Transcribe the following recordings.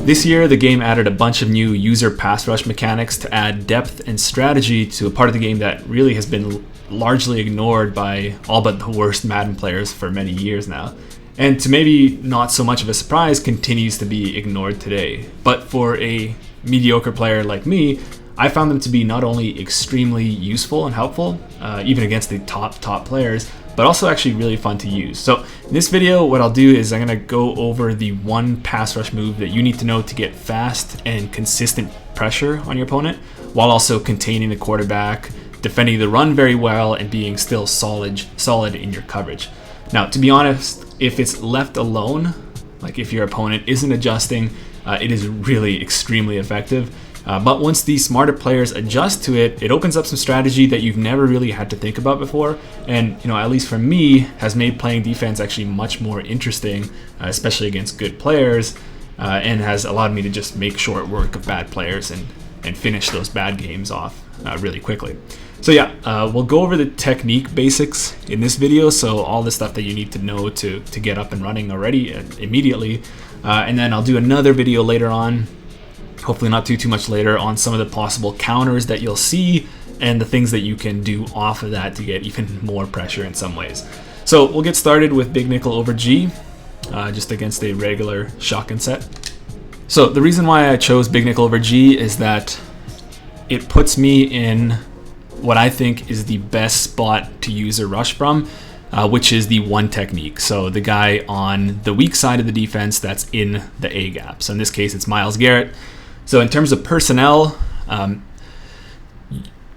This year, the game added a bunch of new user pass rush mechanics to add depth and strategy to a part of the game that really has been largely ignored by all but the worst Madden players for many years now. And to maybe not so much of a surprise, continues to be ignored today. But for a mediocre player like me, I found them to be not only extremely useful and helpful, even against the top players, but also actually really fun to use. So in this video, what I'll do is I'm gonna go over the one pass rush move that you need to know to get fast and consistent pressure on your opponent, while also containing the quarterback, defending the run very well, and being still solid in your coverage. Now, to be honest, if it's left alone, like if your opponent isn't adjusting, it is really extremely effective. But once these smarter players adjust to it, it opens up some strategy that you've never really had to think about before. And, at least for me, has made playing defense actually much more interesting, especially against good players, and has allowed me to just make short work of bad players and finish those bad games off really quickly. So yeah, we'll go over the technique basics in this video, so all the stuff that you need to know to get up and running already immediately. And then I'll do another video later on, hopefully not too much later, on some of the possible counters that you'll see and the things that you can do off of that to get even more pressure in some ways. So we'll get started with big nickel over G, just against a regular shotgun set. So the reason why I chose big nickel over G is that it puts me in what I think is the best spot to use a rush from, which is the one technique. So the guy on the weak side of the defense that's in the A gap. So in this case, it's Myles Garrett. So in terms of personnel,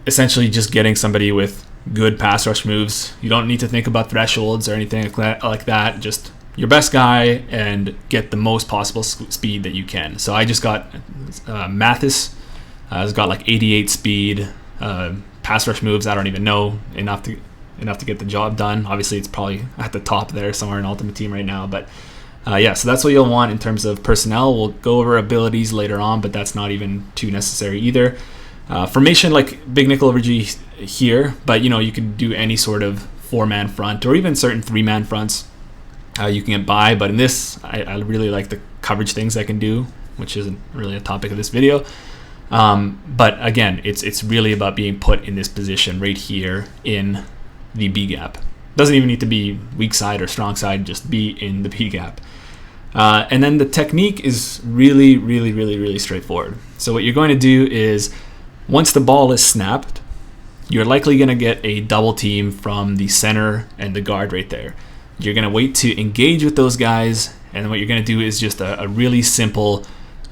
essentially just getting somebody with good pass rush moves. You don't need to think about thresholds or anything like that. Just your best guy and get the most possible speed that you can. So I just got Mathis. Has got like 88 speed. Pass rush moves, I don't even know enough to get the job done. Obviously, it's probably at the top there somewhere in Ultimate Team right now, but yeah, so that's what you'll want in terms of personnel. We'll go over abilities later on, but that's not even too necessary either. Formation, like big nickel over G here, but you could do any sort of 4-man front or even certain 3-man fronts you can get by, but in this, I really like the coverage things I can do, which isn't really a topic of this video. But again, it's really about being put in this position right here in the B gap. Doesn't even need to be weak side or strong side, just be in the B gap. And then the technique is really straightforward. So what you're going to do is, once the ball is snapped, you're likely going to get a double team from the center and the guard right there. You're going to wait to engage with those guys, and what you're going to do is just a really simple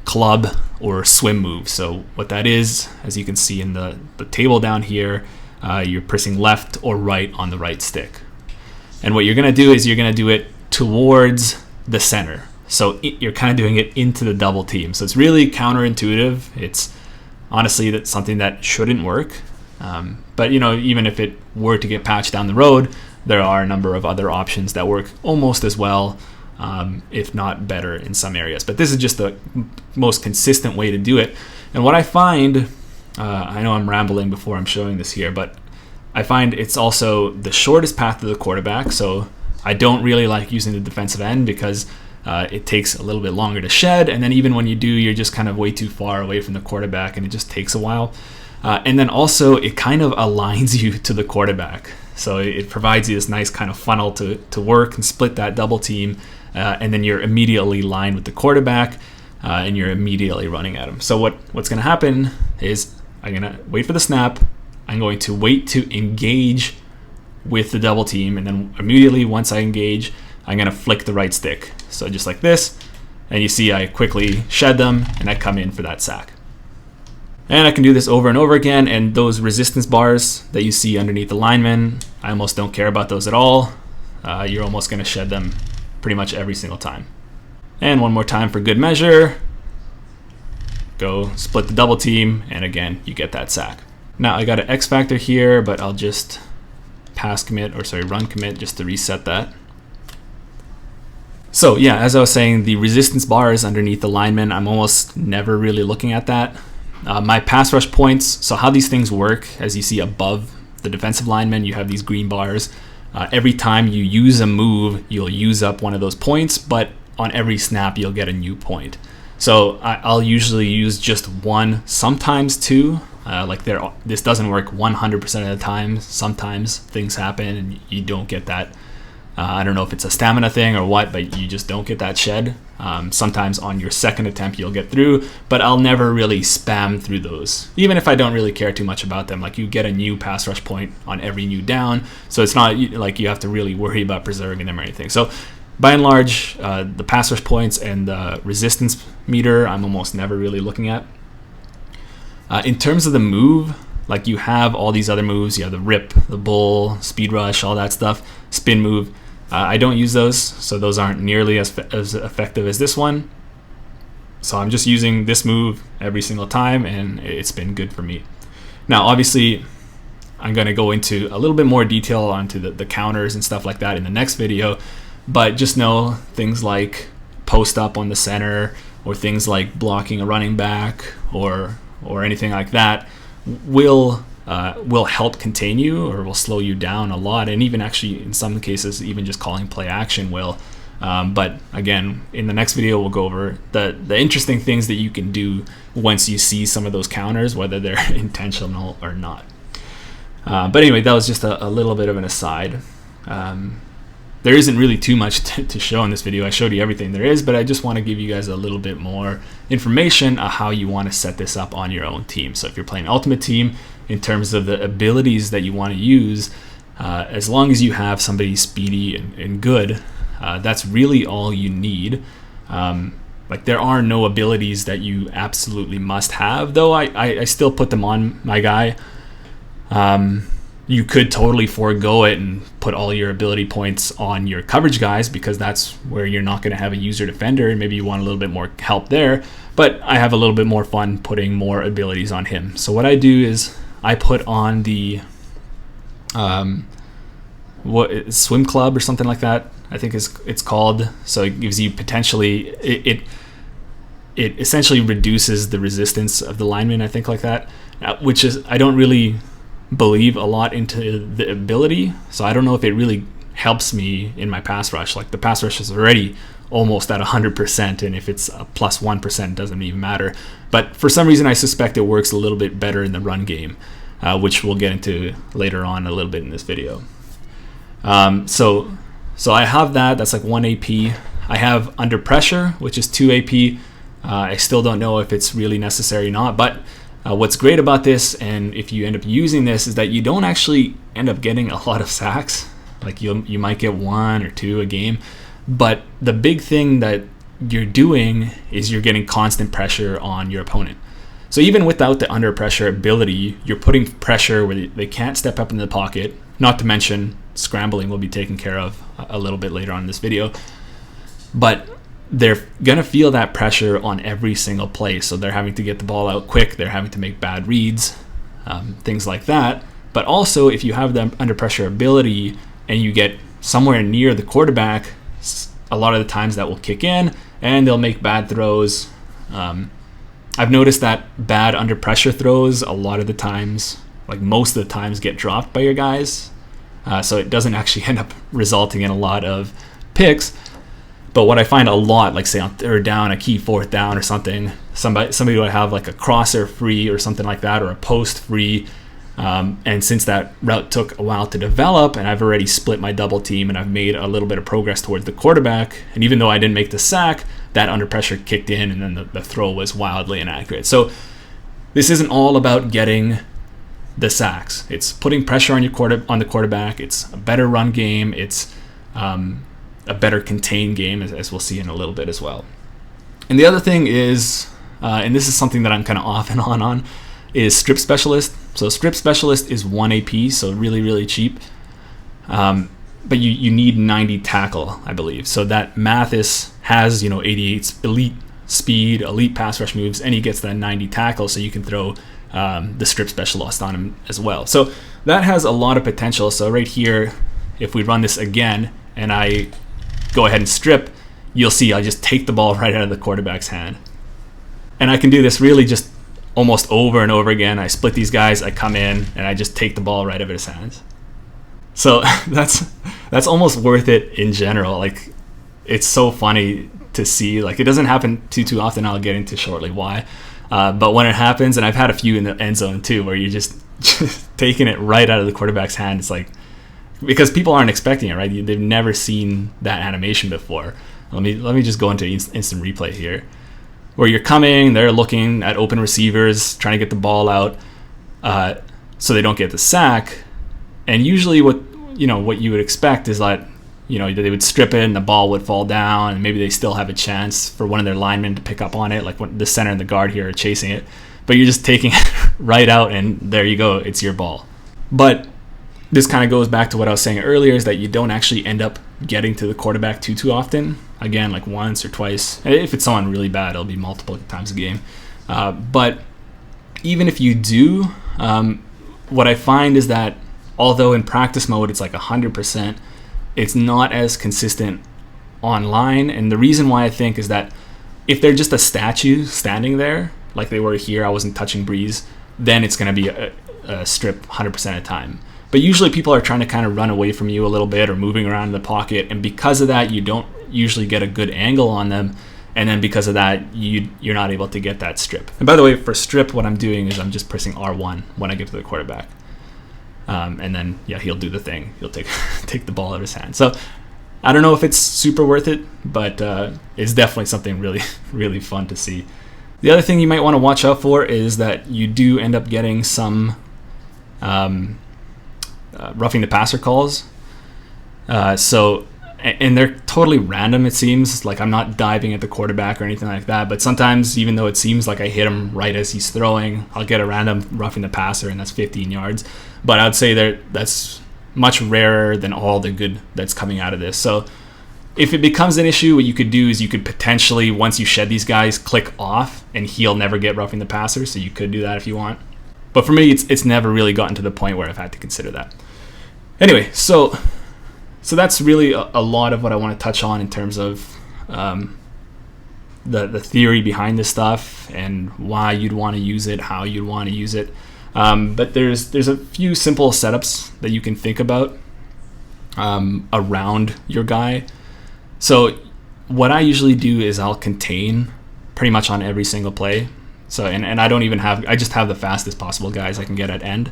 club or swim move. So what that is, as you can see in the table down here, you're pressing left or right on the right stick. And what you're going to do is you're going to do it towards the center. So you're kind of doing it into the double team. So it's really counterintuitive. It's honestly that's something that shouldn't work. But even if it were to get patched down the road, there are a number of other options that work almost as well, if not better in some areas. But this is just the most consistent way to do it. And what I find, I know I'm rambling before I'm showing this here, but I find it's also the shortest path to the quarterback. So I don't really like using the defensive end because it takes a little bit longer to shed. And then even when you do, you're just kind of way too far away from the quarterback and it just takes a while. And then also it kind of aligns you to the quarterback. So it provides you this nice kind of funnel to work and split that double team. And then you're immediately lined with the quarterback and you're immediately running at him. So what's going to happen is I'm going to wait for the snap. I'm going to wait to engage with the double team. And then immediately once I engage, I'm going to flick the right stick. So just like this. And you see I quickly shed them and I come in for that sack. And I can do this over and over again. And those resistance bars that you see underneath the linemen, I almost don't care about those at all. You're almost going to shed them pretty much every single time. And one more time for good measure. Go split the double team, and again, you get that sack. Now I got an X factor here, but I'll just run commit just to reset that. So yeah, as I was saying, the resistance bars underneath the linemen, I'm almost never really looking at that. My pass rush points, so how these things work, as you see above the defensive linemen, you have these green bars. Every time you use a move, you'll use up one of those points, but on every snap, you'll get a new point. So I'll usually use just one, sometimes two. This doesn't work 100% of the time. Sometimes things happen and you don't get that. I don't know if it's a stamina thing or what, but you just don't get that shed. Sometimes on your second attempt you'll get through, but I'll never really spam through those, even if I don't really care too much about them. Like, you get a new pass rush point on every new down, so it's not like you have to really worry about preserving them or anything. So by and large, the pass rush points and the resistance meter I'm almost never really looking at. In terms of the move, like, you have all these other moves. You have the rip, the bull, speed rush, all that stuff, spin move. I don't use those, so those aren't nearly as effective as this one. So I'm just using this move every single time, and it's been good for me. Now, obviously, I'm going to go into a little bit more detail onto the counters and stuff like that in the next video, but just know things like post up on the center, or things like blocking a running back, or anything like that will help contain you, or will slow you down a lot. And even actually in some cases, even just calling play action will. But again, in the next video we'll go over the interesting things that you can do once you see some of those counters, whether they're intentional or not. But anyway, that was just a little bit of an aside. There isn't really too much to show in this video. I showed you everything there is, but I just want to give you guys a little bit more information on how you want to set this up on your own team. So if you're playing Ultimate Team, in terms of the abilities that you want to use, as long as you have somebody speedy and good, that's really all you need. Like, there are no abilities that you absolutely must have, though I still put them on my guy. You could totally forego it and put all your ability points on your coverage guys, because that's where you're not going to have a user defender, and maybe you want a little bit more help there. But I have a little bit more fun putting more abilities on him. So what I do is I put on the swim club or something like that, I think it's called. So it gives you potentially, it essentially reduces the resistance of the lineman, I think, like that, which is, I don't really believe a lot into the ability, so I don't know if it really helps me in my pass rush. Like, the pass rush is already almost at 100%, and if it's a plus 1%, it doesn't even matter. But for some reason I suspect it works a little bit better in the run game, which we'll get into later on a little bit in this video. So I have that's like 1 AP. I have under pressure, which is 2 AP. I still don't know if it's really necessary or not, but what's great about this, and if you end up using this, is that you don't actually end up getting a lot of sacks. Like, you might get 1 or 2 a game, but the big thing that you're doing is you're getting constant pressure on your opponent. So even without the under pressure ability, you're putting pressure where they can't step up into the pocket. Not to mention scrambling will be taken care of a little bit later on in this video, but they're gonna feel that pressure on every single play. So they're having to get the ball out quick, they're having to make bad reads, things like that. But also, if you have the under pressure ability and you get somewhere near the quarterback, a lot of the times that will kick in and they'll make bad throws. I've noticed that bad under pressure throws a lot of the times, like most of the times, get dropped by your guys. So it doesn't actually end up resulting in a lot of picks. But what I find a lot, like say on third down, a key fourth down or something, somebody would have like a crosser free or something like that, or a post free. And since that route took a while to develop, and I've already split my double team and I've made a little bit of progress towards the quarterback, and even though I didn't make the sack, that under pressure kicked in, and then the throw was wildly inaccurate. So this isn't all about getting the sacks. It's putting pressure on the quarterback. It's a better run game. It's a better contained game, as we'll see in a little bit as well. And the other thing is, and this is something that I'm kind of off and on, is strip specialist. So strip specialist is 1 AP, so really, really cheap. But you need 90 tackle, I believe. So that Mathis has, 88 elite speed, elite pass rush moves, and he gets that 90 tackle, so you can throw the strip specialist on him as well. So that has a lot of potential. So right here, if we run this again and I go ahead and strip, you'll see I just take the ball right out of the quarterback's hand. And I can do this really just almost over and over again. I split these guys, I come in, and I just take the ball right out of his hands. So that's almost worth it in general. Like, it's so funny to see. Like, it doesn't happen too often. I'll get into shortly why. But when it happens, and I've had a few in the end zone too, where you're just taking it right out of the quarterback's hand. It's like, because people aren't expecting it, right? They've never seen that animation before. Let me just go into instant replay here, where you're coming, they're looking at open receivers, trying to get the ball out, so they don't get the sack. And usually, what you would expect is that they would strip it and the ball would fall down, and maybe they still have a chance for one of their linemen to pick up on it, like when the center and the guard here are chasing it. But you're just taking it right out, and there you go, it's your ball. But this kind of goes back to what I was saying earlier, is that you don't actually end up getting to the quarterback too often. Again, like once or twice. If it's someone really bad, it'll be multiple times a game. But even if you do, what I find is that although in practice mode it's like 100%, it's not as consistent online. And the reason why I think is that if they're just a statue standing there, like they were here, I wasn't touching Breeze, then it's going to be a strip 100% of the time. But usually people are trying to kind of run away from you a little bit or moving around in the pocket, and because of that, you don't usually get a good angle on them, and then because of that, you're not able to get that strip. And by the way, for strip, what I'm doing is I'm just pressing R1 when I get to the quarterback. And then, he'll do the thing. He'll take the ball out of his hand. So I don't know if it's super worth it, but it's definitely something really, really fun to see. The other thing you might want to watch out for is that you do end up getting some roughing the passer calls. And they're totally random, it seems. Like, I'm not diving at the quarterback or anything like that, but sometimes, even though it seems like I hit him right as he's throwing, I'll get a random roughing the passer, and that's 15 yards. But I would say that's much rarer than all the good that's coming out of this. So if it becomes an issue, what you could do is you could potentially, once you shed these guys, click off, and he'll never get roughing the passer, so you could do that if you want. But for me, it's never really gotten to the point where I've had to consider that. Anyway, so that's really a lot of what I want to touch on in terms of the theory behind this stuff and why you'd want to use it, how you'd want to use it. But there's a few simple setups that you can think about around your guy. So what I usually do is I'll contain pretty much on every single play. So and I don't even I just have the fastest possible guys I can get at end.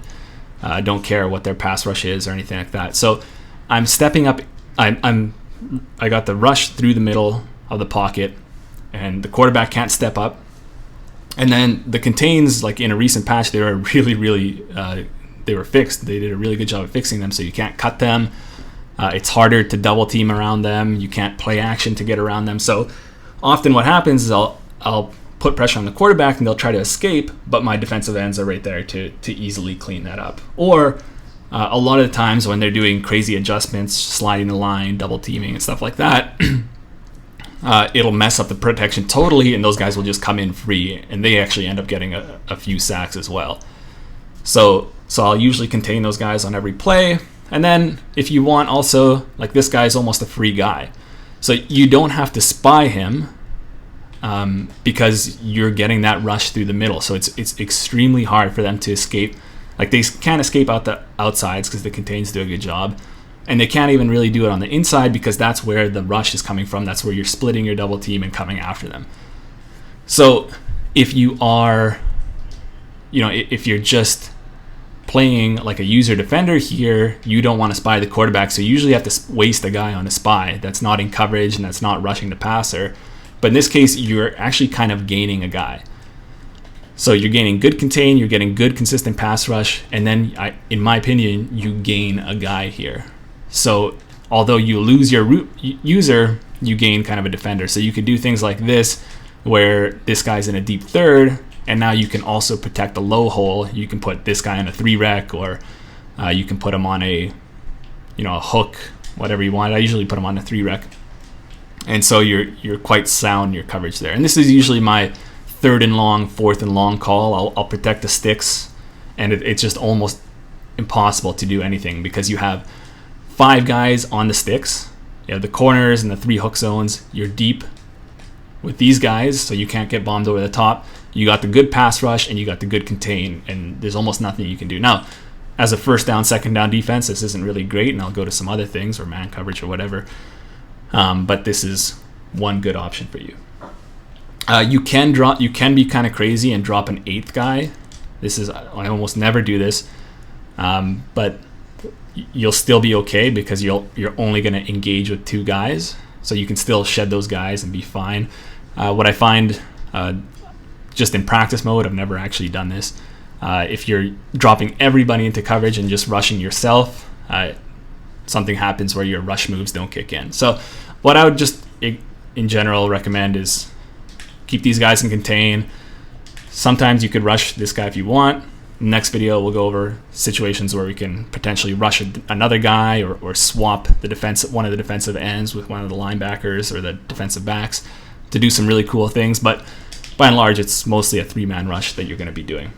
I don't care what their pass rush is or anything like that. So I'm stepping up. I got the rush through the middle of the pocket, and the quarterback can't step up. And then the contains, like in a recent patch, they were really they were fixed. They did a really good job of fixing them, so you can't cut them. It's harder to double team around them. You can't play action to get around them. So often what happens is I'll put pressure on the quarterback and they'll try to escape, but my defensive ends are right there to easily clean that up. Or a lot of the times when they're doing crazy adjustments, sliding the line, double teaming and stuff like that, it'll mess up the protection totally, and those guys will just come in free, and they actually end up getting a few sacks as well. So I'll usually contain those guys on every play. And then if you want also, like this guy's almost a free guy. So you don't have to spy him because you're getting that rush through the middle. So it's extremely hard for them to escape. Like they can't escape out the outsides because the contains do a good job. And they can't even really do it on the inside because that's where the rush is coming from. That's where you're splitting your double team and coming after them. So if you are, if you're just playing like a user defender here, you don't want to spy the quarterback. So you usually have to waste a guy on a spy that's not in coverage and that's not rushing the passer. But in this case, you're actually kind of gaining a guy. So you're gaining good contain, you're getting good consistent pass rush, and then, in my opinion, you gain a guy here. So although you lose your root user, you gain kind of a defender. So you could do things like this, where this guy's in a deep third, and now you can also protect the low hole. You can put this guy in a 3-rec, or you can put him on a hook, whatever you want. I usually put him on a 3-rec. And so you're quite sound in your coverage there. And this is usually my 3rd and long, 4th and long call. I'll protect the sticks, and it's just almost impossible to do anything because you have 5 guys on the sticks. You have the corners and the 3 hook zones. You're deep with these guys, so you can't get bombed over the top. You got the good pass rush, and you got the good contain, and there's almost nothing you can do. Now, as a 1st down, 2nd down defense, this isn't really great, and I'll go to some other things, or man coverage or whatever. but this is one good option for you. You can be kind of crazy and drop an 8th guy. I almost never do this, but you'll still be okay because you're only going to engage with 2 guys, so you can still shed those guys and be fine. What I find, just in practice mode, I've never actually done this. If you're dropping everybody into coverage and just rushing yourself, something happens where your rush moves don't kick in. So what I would just in general recommend is keep these guys in contain. Sometimes you could rush this guy if you want. Next video we'll go over situations where we can potentially rush another guy or swap one of the defensive ends with one of the linebackers or the defensive backs to do some really cool things, but by and large it's mostly a 3-man rush that you're going to be doing.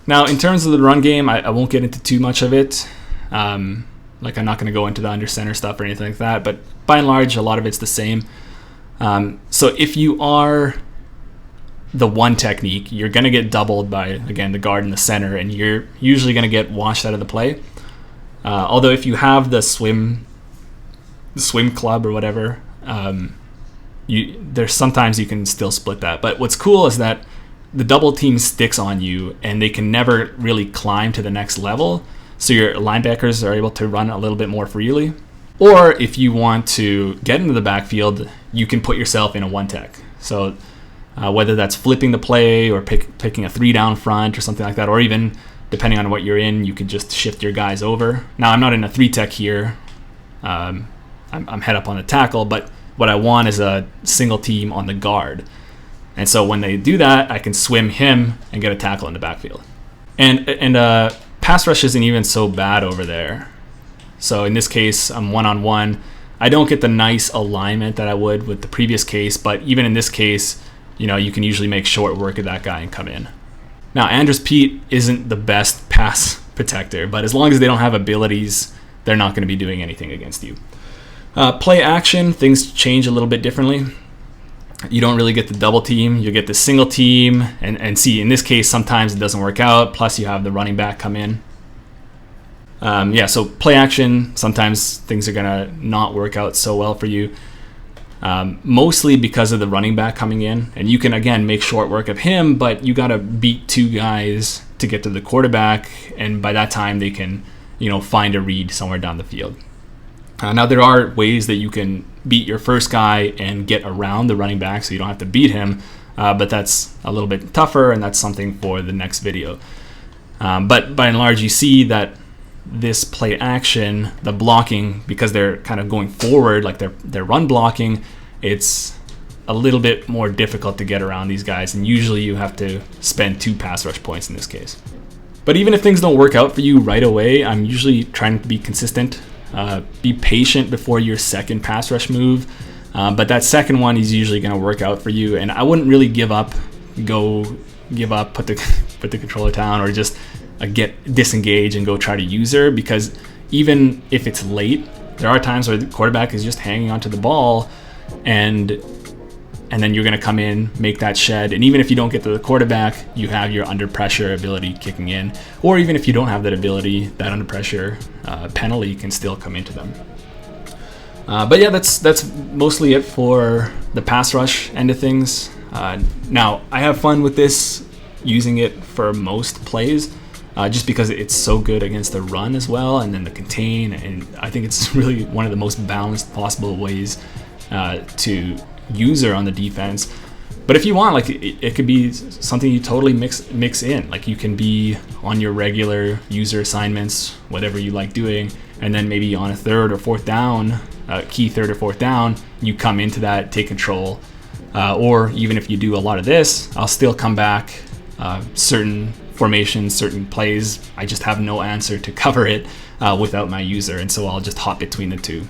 Now in terms of the run game, I won't get into too much of it. I'm not going to go into the under center stuff or anything like that, but by and large a lot of it's the same. So if you are the one technique, you're going to get doubled by, again, the guard in the center, and you're usually going to get washed out of the play. Although if you have the swim club or whatever, there's sometimes you can still split that. But what's cool is that the double team sticks on you and they can never really climb to the next level, so your linebackers are able to run a little bit more freely. Or if you want to get into the backfield, you can put yourself in a one tech. So whether that's flipping the play or picking a 3-down front or something like that, or even depending on what you're in, you can just shift your guys over. Now I'm not in a 3-tech here. I'm head up on the tackle, but what I want is a single team on the guard. And so when they do that, I can swim him and get a tackle in the backfield. And pass rush isn't even so bad over there. So in this case, I'm one-on-one. I don't get the nice alignment that I would with the previous case, but even in this case, you can usually make short work of that guy and come in. Now, Andres Pete isn't the best pass protector, but as long as they don't have abilities, they're not going to be doing anything against you. Play action, things change a little bit differently. You don't really get the double team. You get the single team, and see, in this case, sometimes it doesn't work out, plus you have the running back come in. So play action, sometimes things are going to not work out so well for you. Mostly because of the running back coming in, and you can again make short work of him, but you got to beat 2 guys to get to the quarterback, and by that time they can find a read somewhere down the field. Now there are ways that you can beat your first guy and get around the running back so you don't have to beat him, but that's a little bit tougher, and that's something for the next video. But by and large, you see that this play action, the blocking, because they're kind of going forward, like they're run blocking, it's a little bit more difficult to get around these guys, and usually you have to spend 2 pass rush points in this case. But even if things don't work out for you right away, I'm usually trying to be consistent. Be patient before your second pass rush move, but that second one is usually going to work out for you, and I wouldn't really give up, put the controller down, or just disengage and go try to use her, because even if it's late, there are times where the quarterback is just hanging onto the ball, and then you're going to come in, make that shed, and even if you don't get to the quarterback, you have your under pressure ability kicking in, or even if you don't have that ability, that under pressure penalty can still come into them. But yeah, that's mostly it for the pass rush end of things. Now I have fun with this, using it for most plays, just because it's so good against the run as well, and then the contain, and I think it's really one of the most balanced possible ways to use her on the defense. But if you want, like, it could be something you totally mix in. Like, you can be on your regular user assignments, whatever you like doing, and then maybe on a key third or fourth down, you come into that, take control. Or even if you do a lot of this, I'll still come back. Certain formations, certain plays, I just have no answer to cover it without my user, and so I'll just hop between the two.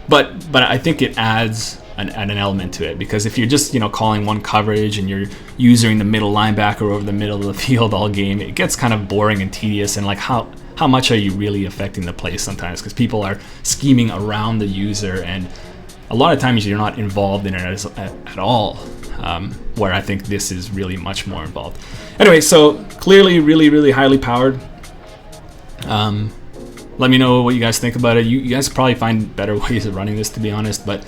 But I think it adds an element to it, because if you're just calling one coverage and you're using the middle linebacker over the middle of the field all game, it gets kind of boring and tedious, and like how much are you really affecting the play sometimes, because people are scheming around the user, and a lot of times you're not involved in it at all, where I think this is really much more involved. Anyway, so clearly really, really highly powered. Let me know what you guys think about it. You guys probably find better ways of running this, to be honest, but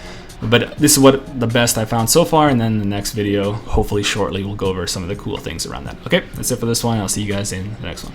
this is what the best I found so far, and then the next video, hopefully shortly, we'll go over some of the cool things around that. Okay, that's it for this one. I'll see you guys in the next one.